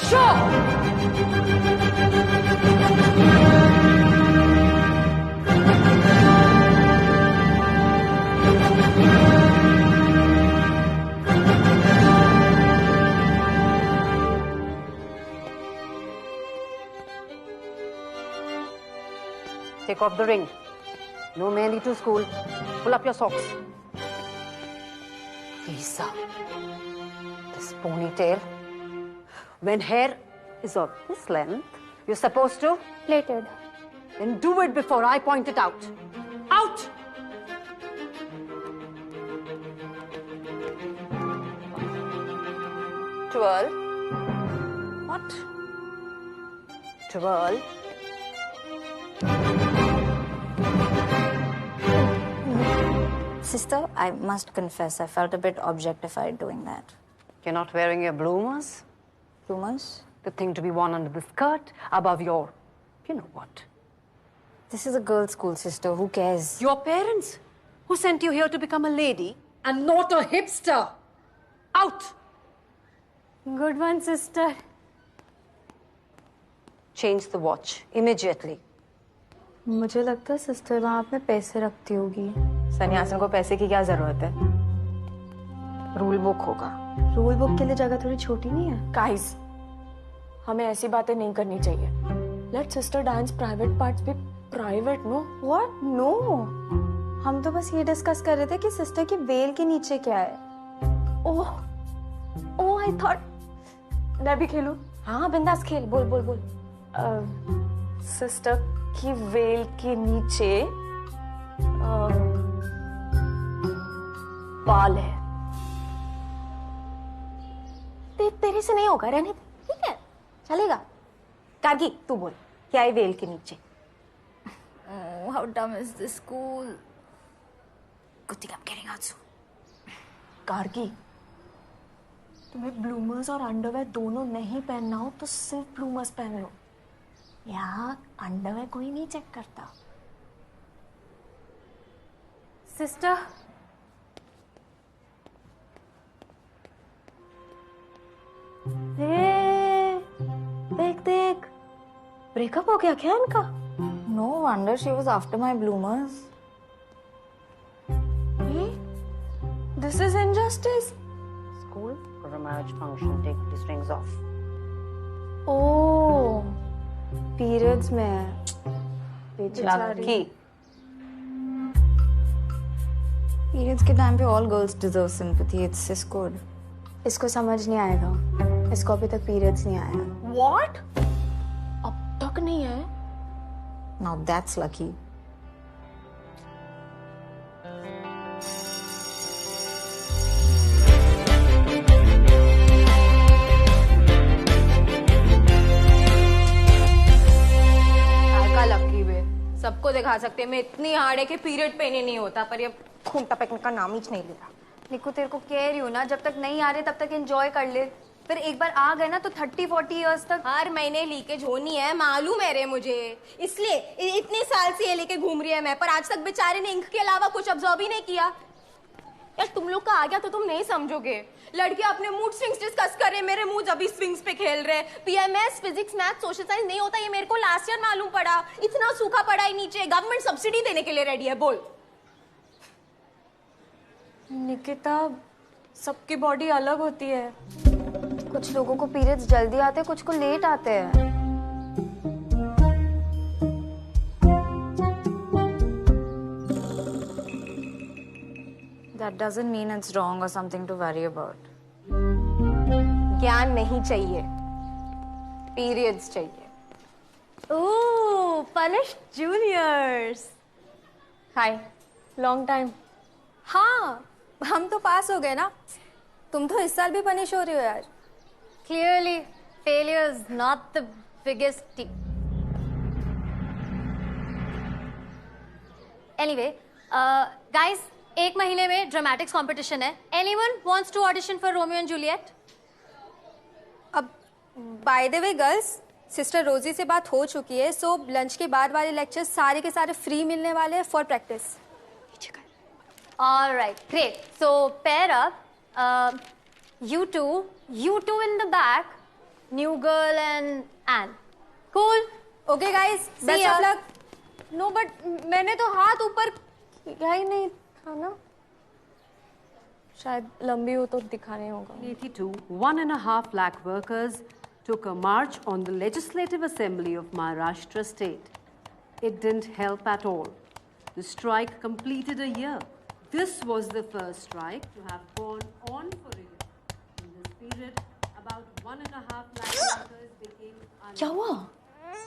Take off the ring. No Mehndi to school. Pull up your socks. Lisa, this ponytail. When hair is of this length, you're supposed to? Plaited. Then do it before I point it out. Out! Twirl. What? Twirl. Sister, I must confess, I felt a bit objectified doing that. You're not wearing your bloomers? Bloomers? The thing to be worn under the skirt, above your... You know what? This is a girls' school, sister. Who cares? Your parents, who sent you here to become a lady and not a hipster. Out! Good one, sister. Change the watch immediately. मुझे लगता है sister वहाँ पे पैसे रखती होगी। सन्यासियों को पैसे की क्या जरूरत है? रूल बुक होगा। रूल बुक के लिए जगह थोड़ी छोटी नहीं है? गाइस, हमें ऐसी बातें नहीं करनी चाहिए। Let sister dance private parts भी प्राइवेट, नो? व्हाट? नो। हम तो बस ये डिस्कस कर रहे थे कि सिस्टर की वेल के नीचे क्या है। ओह, ओह, आई थॉट मैं भी खेलूं। हाँ, बिंदास खेल। बोल बोल बोल। सिस्टर की वेल के नीचे बाल है। तेरे से नहीं होगा, रहने दे। ठीक है, चलेगा। कारगी, तू बोल, क्या है वेल के नीचे? Oh, how dumb is this school? Good thing I'm getting out soon. Kargi, तुम्हें ब्लूमर्स और अंडरवेयर दोनों नहीं पहनना हो तो सिर्फ ब्लूमर्स पहन लो। यहाँ अंडरवेयर कोई नहीं चेक करता। सिस्टर, देख देख, ब्रेकअप हो गया क्या इनका? No wonder she was after my bloomers. This is injustice. School for a marriage function, take these rings off. Oh, periods में है। Lucky. Periods के टाइम पे all girls deserve sympathy. It's just good. इसको समझ नहीं आएगा। इसको अभी तक periods नहीं आया। What? अब तक नहीं है? Now that's lucky. लकी वे सबको दिखा सकते हैं। मैं इतनी हार्ड है कि पीरियड पे नहीं होता, पर ये खून टपकने का नाम ही नहीं लेता। निकू, तेरे को कह रही हूँ ना, जब तक नहीं आ रहे तब तक एंजॉय कर ले। फिर एक बार आ गए ना तो 30-40 इयर्स तक हर महीने लीकेज होनी है, मालूम है रे मुझे। इसलिए इतने साल से ये लेके घूम रही है मैं, पर आज तक बेचारे ने इंक के अलावा कुछ ऑब्जर्व ही नहीं किया। यार तुम लोग का आ गया तो तुम नहीं समझोगे। लड़के अपने मूड स्विंग्स डिस्कस कर रहे, मेरे मूड अभी स्विंग्स पे खेल रहे। PMS, physics, math, social science नहीं होता, ये मेरे को लास्ट ईयर मालूम पड़ा। इतना सूखा पड़ा है नीचे, गवर्नमेंट सब्सिडी देने के लिए रेडी है। बोल निकिता, सबकी बॉडी अलग होती है। कुछ लोगों को पीरियड्स जल्दी आते हैं, कुछ को लेट आते हैं। That doesn't mean it's wrong or something to worry about. ज्ञान नहीं चाहिए, पीरियड्स चाहिए। ओह, पनिश जूनियर्स। हाय, लॉन्ग टाइम। हाँ, हम तो पास हो गए ना। तुम तो इस साल भी पनिश हो रही हो यार। Clearly, failure is not the biggest Anyway, guys, एक महीने में ड्रामेटिक्स कंपटीशन है। Anyone wants to audition for Romeo and Juliet? अब by the way girls, sister रोजी से बात हो चुकी है, सो लंच के बाद वाले लेक्चर्स सारे के सारे फ्री मिलने वाले हैं for practice. All right, great. So pair up. You two in the back. new girl and Anne. Cool. Okay guys, See best ya. of luck. No, but मैंने तो हाथ ऊपर किया ही नहीं था ना. शायद लंबी हो तो दिखा नहीं होगा. 82, 1.5 lakh workers took a march on the Legislative Assembly of Maharashtra state. It didn't help at all. The strike completed a year. This was the first strike to have gone on for a year. In this period, about 1.5 lakh workers became unemployed. क्या हुआ? As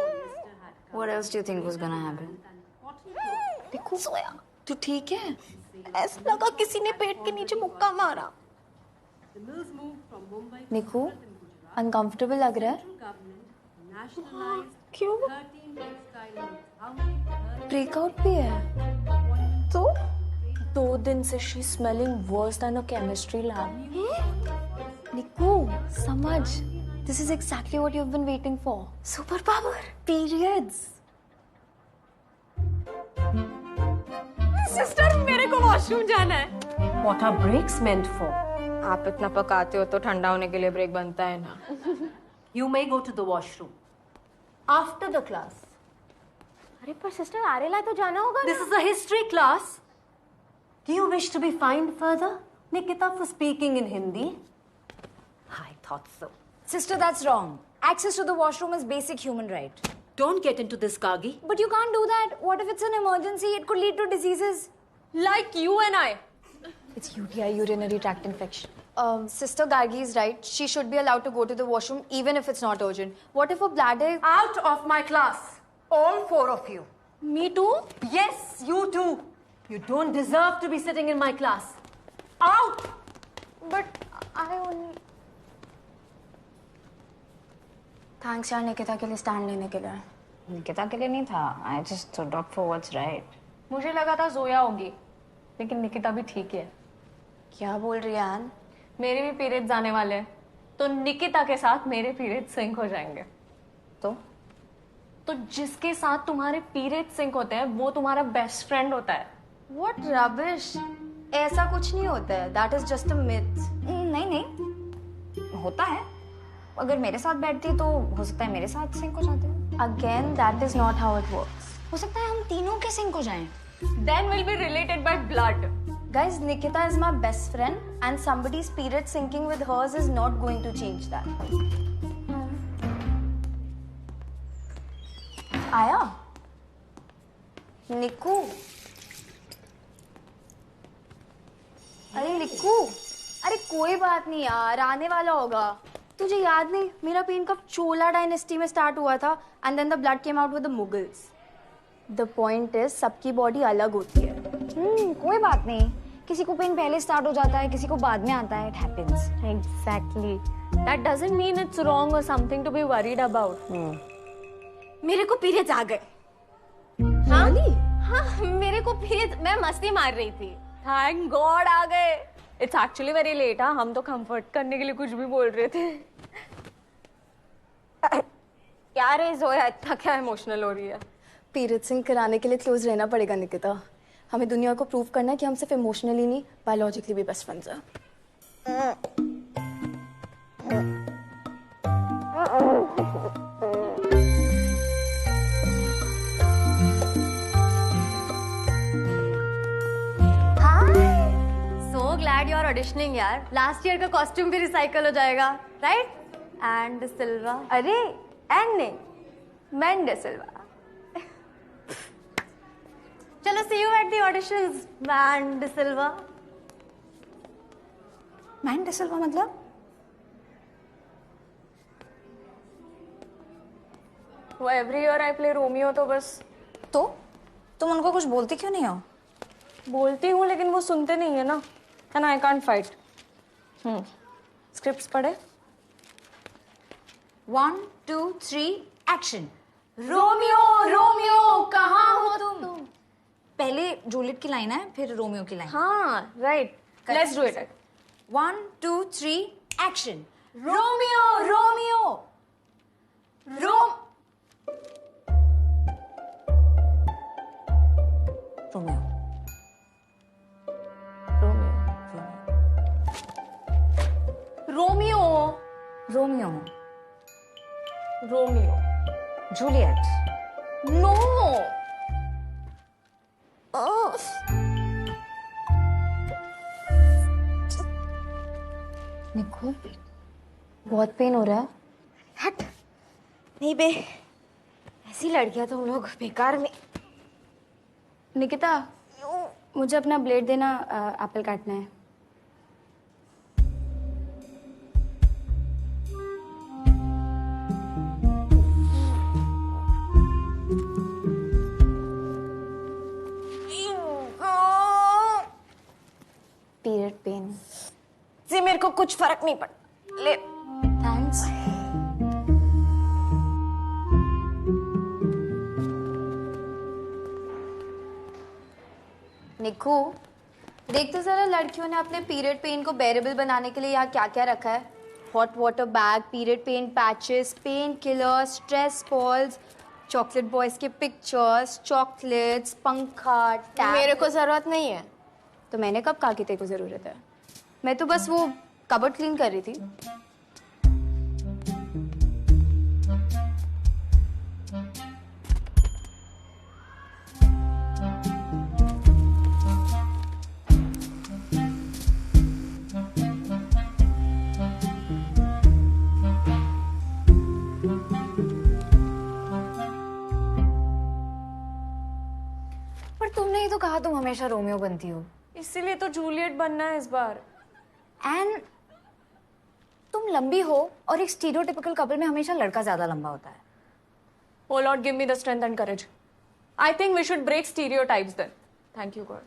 polyester had come What else do you think was gonna happen? and cotton cloth देखो सोया, तू ठीक है? ऐसा लगा किसी ने पेट के नीचे मुक्का मारा. The mills moved from Mumbai to Niku, Surat and Gujarat. uncomfortable लग रहा है? Central government nationalized क्यों? 13 textile mills. How many? 13 breakout भी है. तो 2 दिन से she smelling worse than a chemistry lab. Niku, समझ. This is exactly what you've been waiting for. Super power. Periods. Sister मेरे को वॉशरूम जाना है. What are breaks meant for? आप इतना पकाते हो तो ठंडा होने के लिए ब्रेक बनता है ना. You may go to the washroom after the class. अरे पर सिस्टर आरेला तो जाना होगा This is a history class. Do you wish to be fined further, Nikita, for speaking in Hindi? I thought so. Sister, that's wrong. Access to the washroom is basic human right. Don't get into this, Kagi. But you can't do that. What if it's an emergency? It could lead to diseases. Like you and I. It's UTI, urinary tract infection. Sister Gargi is right. She should be allowed to go to the washroom even if it's not urgent. What if a bladder... Out of my class, all 4 of you. Me too. Yes, you too. You don't deserve to be sitting in my class. Out! But I only. Thanks यार निकिता के लिए stand लेने के लिए. निकिता के लिए नहीं था. I just stood up for what's right. मुझे लगा था जोया होगी, लेकिन निकिता भी ठीक है. क्या बोल रही है एन? मेरे भी पीरियड्स आने वाले हैं, तो निकिता के साथ मेरे पीरियड्स सिंक हो जाएंगे. तो जिसके साथ तुम्हारे पीरियड्स सिंक होते हैं वो तुम्हारा बेस्ट फ्रेंड होता है. What rubbish! ऐसा कुछ नहीं होता है. That is just a myth. नहीं नहीं होता है. अगर मेरे साथ बैठती तो हो सकता है मेरे साथ सिंक हो जाते हो. Again, that is not how it works. हो सकता है हम तीनों के सिंक हो जाएं. Then we'll be related by blood. Guys, Nikita is my best friend, and somebody's period syncing with hers is not going to change that. आया? निकू? अरे निकू, अरे कोई बात नहीं यार, आने वाला होगा. तुझे याद नहीं, मेरा पेन कब चोला डायनेस्टी में स्टार्ट हुआ था, and then the blood came out with the Mughals. The point is, सबकी बॉडी अलग होती है. कोई बात नहीं. किसी को पेन पहले स्टार्ट हो जाता है, किसी को बाद में आता है. It happens. Exactly. That doesn't mean it's wrong or something to be worried about. मेरे को पीरियड्स आ गए. हाँ हाँ मेरे को पीरियड्स. मैं मस्ती मार रही थी. Thank God आ गए. It's actually very late. हाँ, हम तो कंफर्ट करने के लिए कुछ भी बोल रहे थे. क्या रे जोया, इतना क्या इमोशनल हो रही है? पीरियड सिंक कराने के लिए क्लोज रहना पड़ेगा निकिता. हमें दुनिया को प्रूव करना है कि हम सिर्फ इमोशनली नहीं, बायोलॉजिकली भी बेस्ट फ्रेंड्स हैं. So glad you are auditioning यार. Last year का कॉस्ट्यूम भी रिसाइकल हो जाएगा, right? And Silva. अरे एन नहीं, मैंडे सिल्वा. चलो see you at the auditions, and Silva. Man D'Silva मतलब? वो every year I play Romeo, तो बस तो तुम उनको कुछ बोलती क्यों नहीं हो? बोलती हूँ लेकिन वो सुनते नहीं है ना. And I can't fight. Scripts पढ़े? 1 2 3 एक्शन. रोमियो रोमियो कहाँ हो तुम? पहले जूलियट की लाइन है, फिर रोमियो की लाइन. हाँ right. Let's do it. 1 2 3 action. Romeo Romeo Rome. Romeo. Romeo Romeo, Romeo, Juliet. No. Nico, बहुत पेन हो रहा है। हट। नहीं बे, ऐसी लड़कियां तो हम लोग बेकार में। निकिता, मुझे अपना ब्लेड देना, एप्पल काटना है। पीरियड पेन से मेरे को कुछ फर्क नहीं पड़ता। ले। थैंक्स। निकू, देख तो जरा लड़कियों ने अपने पीरियड पेन को बेरेबल बनाने के लिए यहाँ क्या क्या रखा है। Hot water bag, period pain patches, pain killers, stress balls, chocolate boys के पिक्चर्स, चॉकलेट्स, पंखा, टैब। मेरे को जरूरत नहीं है। तो मैंने कब कहा कि तेरे को जरूरत है? मैं तो बस वो कबर्ड क्लीन कर रही थी। पर तुमने ही तो कहा तुम हमेशा रोमियो बनती हो। इसीलिए तो जूलियट बनना है इस बार। एंड तुम लंबी हो और एक स्टीरियोटिपिकल कपल में हमेशा लड़का ज्यादा लंबा होता है। Oh Lord, give me the strength and courage. I think we should break stereotypes then. Thank you, God.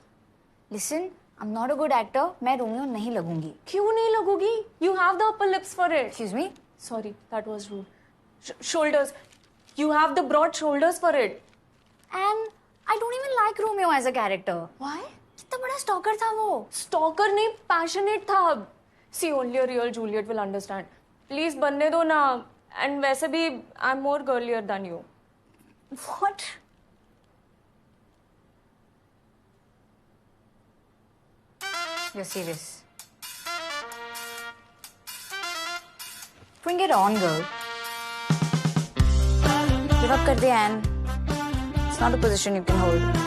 Listen, I am not a good actor, मैं रोमियो नहीं लगूंगी। क्यों नहीं लगोगी? You have the upper lips for it. Excuse me. Sorry, that was rude. Shoulders. You have the broad shoulders for it. And I don't even like Romeo as a character. Why? कितना बड़ा stalker था वो। Stalker नहीं, passionate था अब। See, only a real Juliet will understand. Please बनने दो ना. And वैसे भी I'm more girlier than you. What? You're serious. Bring it on, girl. Give up कर दे, Anne. It's not a position you can hold.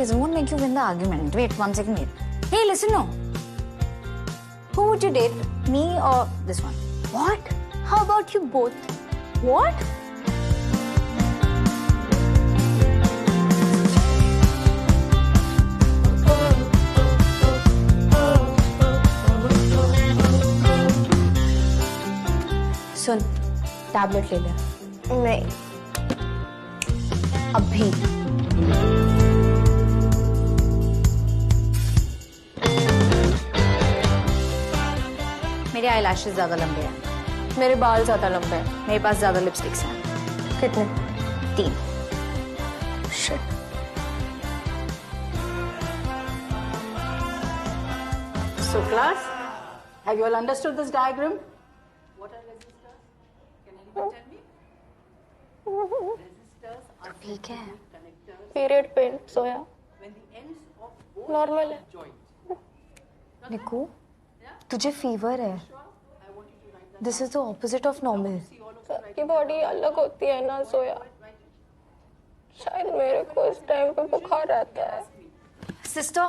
It won't make you win the argument. Wait, 1 second, wait. Hey, listen, no. Who would you date, me or this one? What? How about you both? What? Soon, tablet ले ले। नहीं। अभी। मेरे eyelashes ज्यादा लंबे हैं। मेरे बाल ज्यादा लंबे हैं। मेरे पास ज्यादा लिपस्टिक्स हैं। कितने? 3। Shit. So class, have you all understood this diagram? What are resistors? Can anyone tell me? Resistors are ठीक है। connectors Period pain, soya. when the ends of both Normal है। joint. निकू, तुझे फीवर है। This is the opposite of normal. सबकी body अलग होती है ना सोया। शायद मेरे को इस टाइम पे बुखार रहता है। Sister,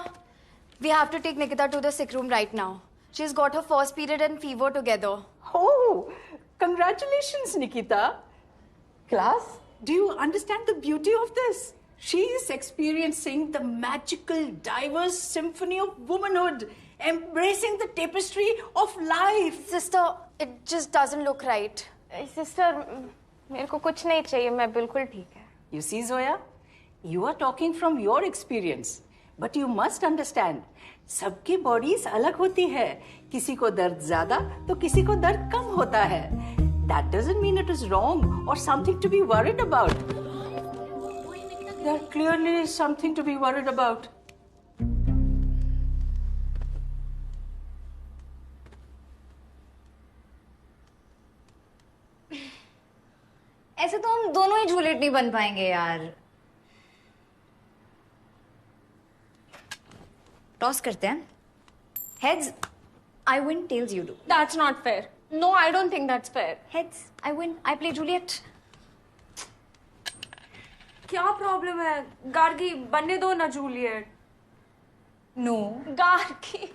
we have to take Nikita to the sick room right now. She's got her first period and fever together. Oh, congratulations, Nikita. Class, do you understand the beauty of this? She is experiencing the magical, diverse symphony of womanhood, embracing the tapestry of life. Sister, it just doesn't look right. Sister, मेरे को कुछ नहीं चाहिए, मैं बिल्कुल ठीक है। You see, Zoya, you are talking from your experience, but you must understand सबकी बॉडीज अलग होती है, किसी को दर्द ज्यादा तो किसी को दर्द कम होता है. That doesn't mean it is wrong or something to be worried about. There clearly is something to be worried about. ऐसे तो हम दोनों ही जूलियट नहीं बन पाएंगे यार. टॉस करते हैं. Heads I win, tells you do. That's not fair. No, I don't think that's fair. Heads I win, I play Juliet. क्या प्रॉब्लम है? गार्गी बनने दो ना जूलियट. नो. गार्गी,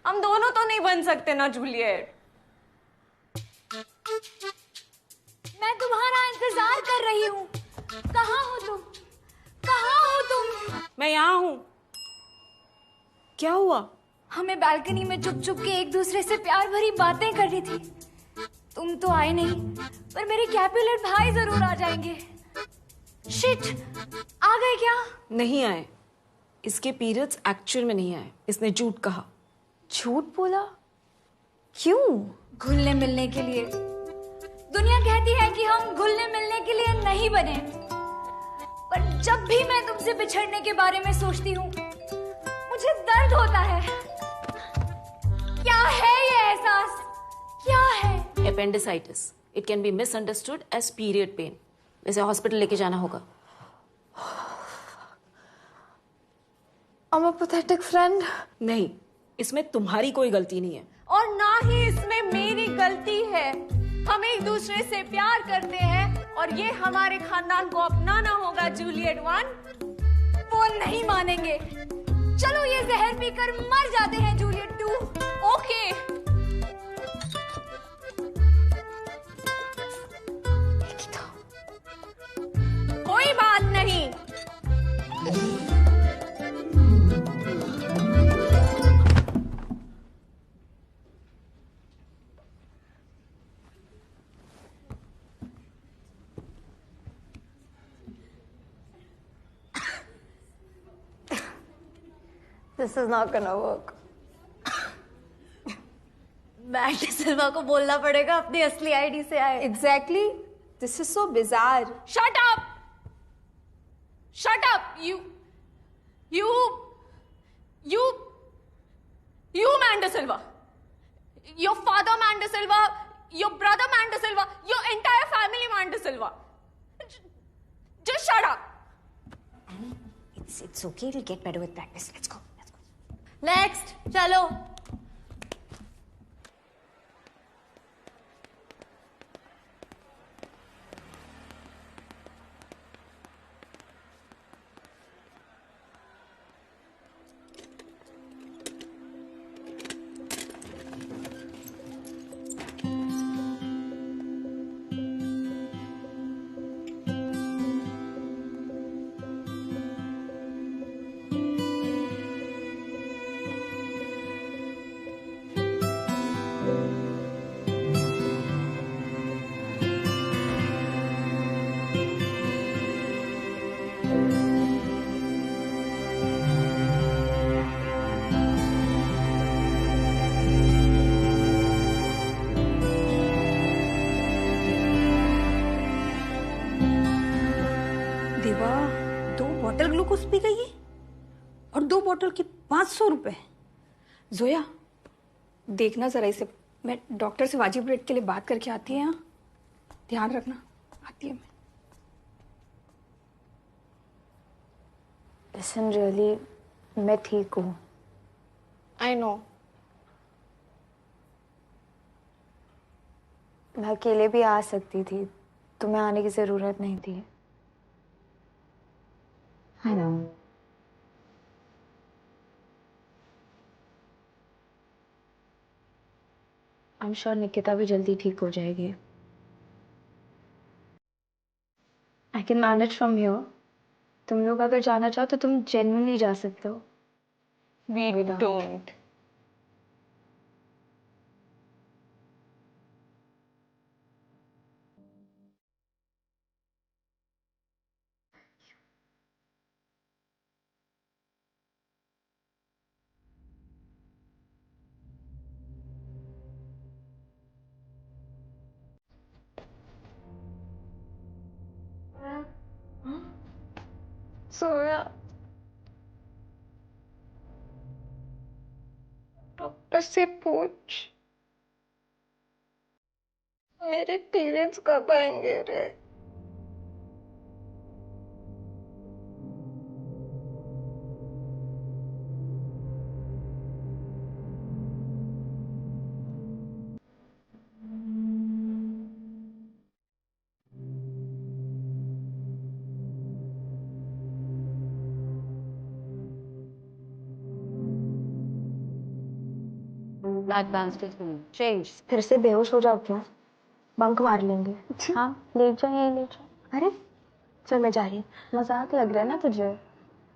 हम दोनों तो नहीं बन सकते ना जूलियट. मैं तुम्हारा इंतजार कर रही हूँ. कहाँ हो तुम? कहाँ हो तुम? मैं यहाँ हूँ. क्या हुआ? हमें बालकनी में चुप चुप के एक दूसरे से प्यार भरी बातें करनी थी. तुम तो आए नहीं, पर मेरे कैपुलेट भाई जरूर आ जाएंगे. शिट, आ गए क्या? नहीं आए. इसके पीरियड्स एक्चुअल में नहीं आए. इसने झूठ कहा. झूठ बोला? क्यों? घुलने मिलने के लिए. दुनिया कहती है कि हम घुलने मिलने के लिए नहीं बने, पर जब भी मैं तुमसे बिछड़ने के बारे में सोचती हूँ मुझे दर्द होता है. क्या है ये एहसास? क्या है? Appendicitis. It can be misunderstood as period pain. इसे हॉस्पिटल लेके जाना होगा. I'm a pathetic friend. नहीं, इसमें तुम्हारी कोई गलती नहीं है. और ना ही इसमें मेरी गलती है. हम एक दूसरे से प्यार करते हैं और ये हमारे खानदान को अपनाना होगा जूलियट 1. वो नहीं मानेंगे. चलो ये जहर पीकर मर जाते हैं जूलियट 2. ओके. कोई बात नहीं. This is not gonna work. Matt Silva को बोलना पड़ेगा अपनी असली आईडी से आए. Exactly. This is so bizarre. Shut up. Shut up. You Amanda Silva. Your father Amanda Silva. Your brother Amanda Silva. Your entire family Amanda Silva. Just shut up. It's okay. It'll get better with practice. Let's go. Next चलो. देवा, 2 bottle glucose P गई और 2 bottle के 500 रुपए. जोया, देखना जरा इसे. मैं डॉक्टर से वाजिब रेट के लिए बात करके आती है. यहाँ ध्यान रखना. आती है मैं. Listen, really, मैं ठीक हूँ. I know. मैं अकेले भी आ सकती थी. तुम्हें आने की जरूरत नहीं थी. I know. I'm sure Nikita भी जल्दी ठीक हो जाएगी. I can manage from here. तुम लोग अगर जाना चाहो तो तुम genuinely जा सकते हो. We don't. सोया। डॉक्टर से पूछ मेरे पीरियड्स कब आएंगे रे। Blood balance change. फिर से बेहोश हो जाओ क्या? बंक मार लेंगे। हाँ, लेट जाओ, यही लेट जाओ। अरे चल, मैं जा रही हूँ। मजाक लग रहा है ना तुझे?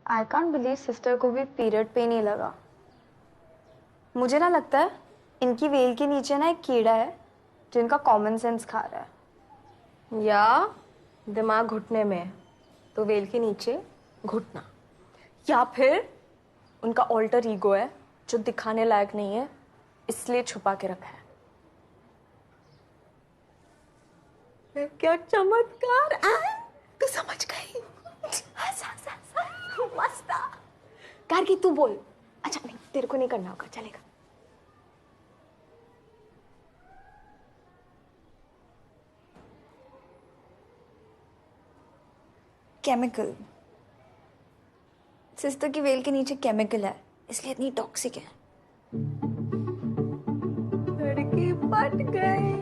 आई कांट बिलीव सिस्टर को भी पीरियड पेन ही लगा। मुझे ना लगता है इनकी वेल के नीचे ना एक कीड़ा है जो इनका कॉमन सेंस खा रहा है। या दिमाग घुटने में है, तो वेल के नीचे घुटना। या फिर उनका ऑल्टर ईगो है जो दिखाने लायक नहीं है, इसलिए छुपा के रखा है। क्या चमत्कार! तू समझ गई? मस्त। कारकी तू बोल। अच्छा नहीं, तेरे को नहीं करना होगा, चलेगा। केमिकल। सिस्टर की वेल के नीचे केमिकल है, इसलिए इतनी टॉक्सिक है। लड़की पट गई।